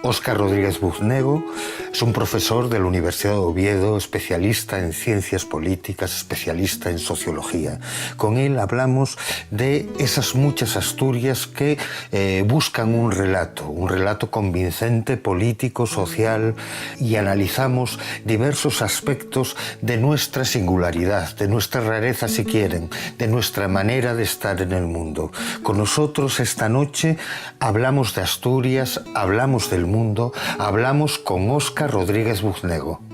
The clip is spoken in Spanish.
Óscar Rodríguez Buznego es un profesor de la Universidad de Oviedo, especialista en ciencias políticas, especialista en sociología. Con él hablamos de esas muchas Asturias que buscan un relato convincente, político, social, y analizamos diversos aspectos de nuestra singularidad, de nuestra rareza, si quieren, de nuestra manera de estar en el mundo. Con nosotros esta noche hablamos de Asturias, hablamos del mundo, hablamos con Óscar Rodríguez Buznego.